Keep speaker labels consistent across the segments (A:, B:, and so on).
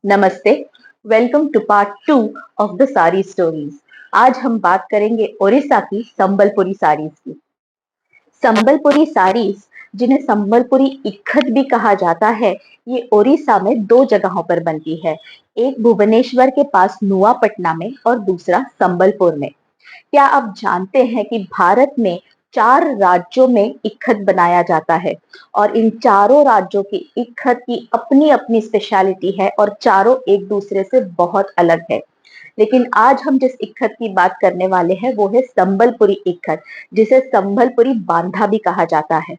A: नमस्ते। Welcome to part 2 of the sari stories. आज हम बात करेंगे ओडिशा की संबलपुरी साड़ीज की। संबलपुरी साड़ीज, जिन्हें संबलपुरी इक्खत भी कहा जाता है, ये ओडिशा में दो जगहों पर बनती है। एक भुवनेश्वर के पास नुआपटना में और दूसरा संबलपुर में। क्या आप जानते हैं कि भारत में 4 राज्यों में इक्खत बनाया जाता है और इन चारों राज्यों की इक्खत की अपनी अपनी स्पेशलिटी है और चारों एक दूसरे से बहुत अलग है। लेकिन आज हम जिस इक्खत की बात करने वाले हैं वो है संबलपुरी इक्खत, जिसे संबलपुरी बांधा भी कहा जाता है।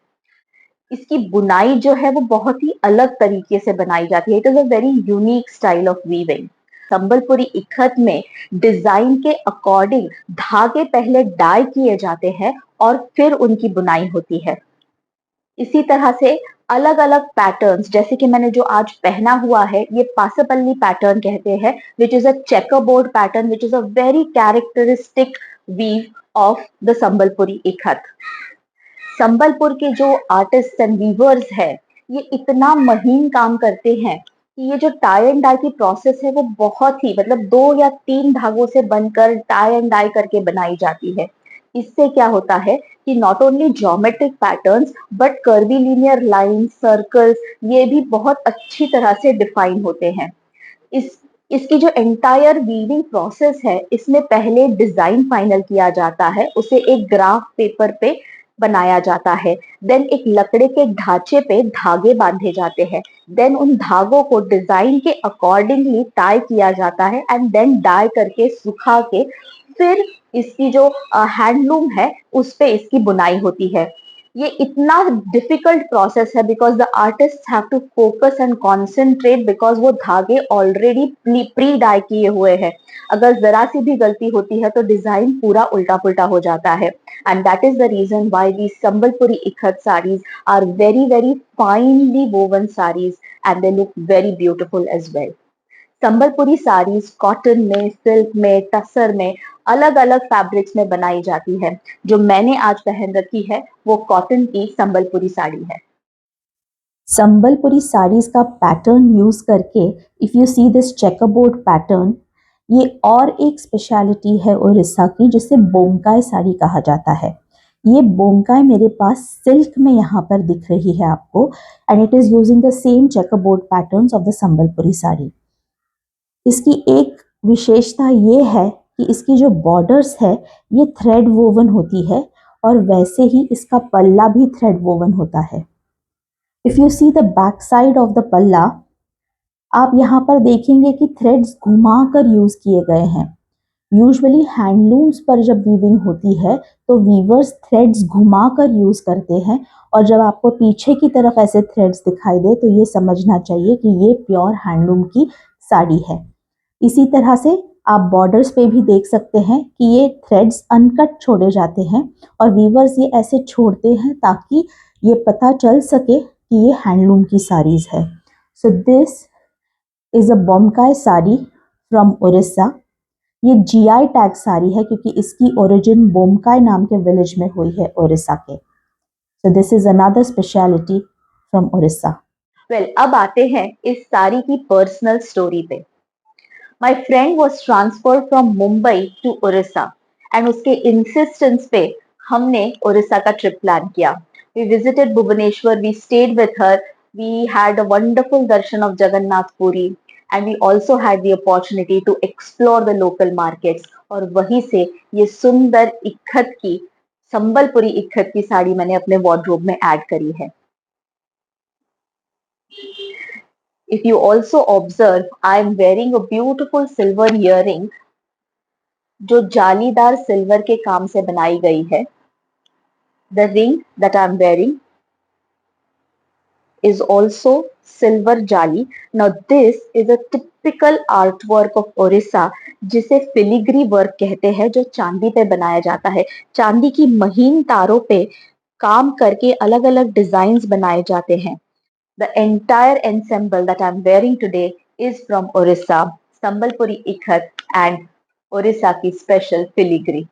A: इसकी बुनाई जो है वो बहुत ही अलग तरीके से बनाई जाती है। It is a very unique style of weaving. Sambalpuri ikat में डिजाइन के अकॉर्डिंग धागे पहले डाई किए जाते हैं और फिर उनकी बुनाई होती है। इसी तरह से अलग अलग पैटर्न्स, जैसे कि मैंने जो आज पहना हुआ है, ये पासपल्ली पैटर्न कहते हैं, which is a chequer board pattern, which is a very characteristic weave of the Sambalpuri ikat. Sambalpur के जो आर्टिस्ट एंड वीवर्स है, ये इतना महीन काम करते हैं कि ये जो टाई एंड डाई की प्रोसेस है वो बहुत ही, मतलब 2 या 3 धागों से बनकर टाई एंड डाई करके बनाई जाती है। इससे क्या होता है कि not only geometric patterns but curvy linear lines, circles, ये भी बहुत अच्छी तरह से डिफाइन होते हैं। इस इसकी जो एंटायर वीविंग प्रोसेस है, इसमें पहले डिजाइन फाइनल किया जाता है, उसे एक ग्राफ पेपर पे बनाया जाता है। देन एक लकड़े के ढांचे पे धागे बांधे जाते हैं। देन उन धागों को डिजाइन के अकॉर्डिंगली टाई किया जाता है एंड देन डाई करके सुखा के फिर इसकी जो हैंडलूम है उस पे इसकी बुनाई होती है। ये इतना डिफिकल्ट प्रोसेस है because the artist have to focus and concentrate, because वो धागे ऑलरेडी प्री डाई किए हुए हैं। अगर जरा सी भी गलती होती है तो डिजाइन पूरा उल्टा पुल्टा हो जाता है। And that is the reason why the Sambalpuri ikat saris are very very finely woven saris and they look very beautiful as well. Sambalpuri saris cotton में, सिल्क में, टसर में, अलग अलग फैब्रिक्स में बनाई जाती है। जो मैंने आज पहन रखी है वो कॉटन की संबलपुरी साड़ी है।
B: संबलपुरी साड़ीज का पैटर्न यूज करके, if you see this chequerboard pattern, ये और एक स्पेशलिटी है उड़ीसा की, जिसे बोमकाई साड़ी कहा जाता है। ये बोमकाई मेरे पास सिल्क में यहाँ पर दिख रही है आपको, and it is using the same chequerboard patterns of the Sambalpuri sari. इसकी एक विशेषता ये है कि इसकी जो बॉर्डर्स है ये थ्रेड वोवन होती है, और वैसे ही इसका पल्ला भी थ्रेड वोवन होता है। If you see the back side of the पल्ला, आप यहाँ पर देखेंगे कि थ्रेड्स घुमाकर यूज किए गए हैं। यूजुअली हैंडलूम्स पर जब वीविंग होती है तो वीवर्स थ्रेड्स घुमाकर यूज करते हैं, और जब आपको पीछे की तरफ ऐसे थ्रेड्स दिखाई दे तो ये समझना चाहिए कि ये प्योर हैंडलूम की साड़ी है। इसी तरह से आप बॉर्डर्स पे भी देख सकते हैं कि ये थ्रेड्स अनकट छोड़े जाते हैं, और वीवर्स ये ऐसे छोड़ते हैं ताकि ये पता चल सके कि ये हैंडलूम की साड़ीज है। सो this is a Bomkai sari from Orissa. ये जीआई टैग साड़ी है क्योंकि इसकी ओरिजिन बोमकाई नाम के विलेज में हुई है उड़ीसा के। So this is another speciality from Orissa.
A: Well, अब आते हैं इस साड़ी की पर्सनल स्टोरी पे। My friend was transferred from Mumbai to Orissa and उसके इंसिस्टेंस पे हमने उड़ीसा का ट्रिप प्लान किया। We visited Bhubaneswar, we stayed with her, we had a wonderful darshan of Jagannath Puri and we also had the opportunity to explore the local markets. और वहीं से ये सुंदर इक्खत की, संबलपुरी इक्खत की साड़ी मैंने अपने वार्डरोब में ऐड करी है। If you also observe, I am wearing a beautiful silver earring जो जालीदार सिल्वर के काम से बनाई गई है। The ring that I am wearing is also silver jali. Now this is a typical artwork of Orissa, जिसे फिलिग्री वर्क कहते हैं, जो चांदी पे बनाया जाता है। चांदी की महीन तारों पे काम करके अलग अलग डिजाइन बनाए जाते हैं। The entire ensemble that I'm wearing today is from Orissa, Sambalpuri Ikhat and Orissa ki special filigree.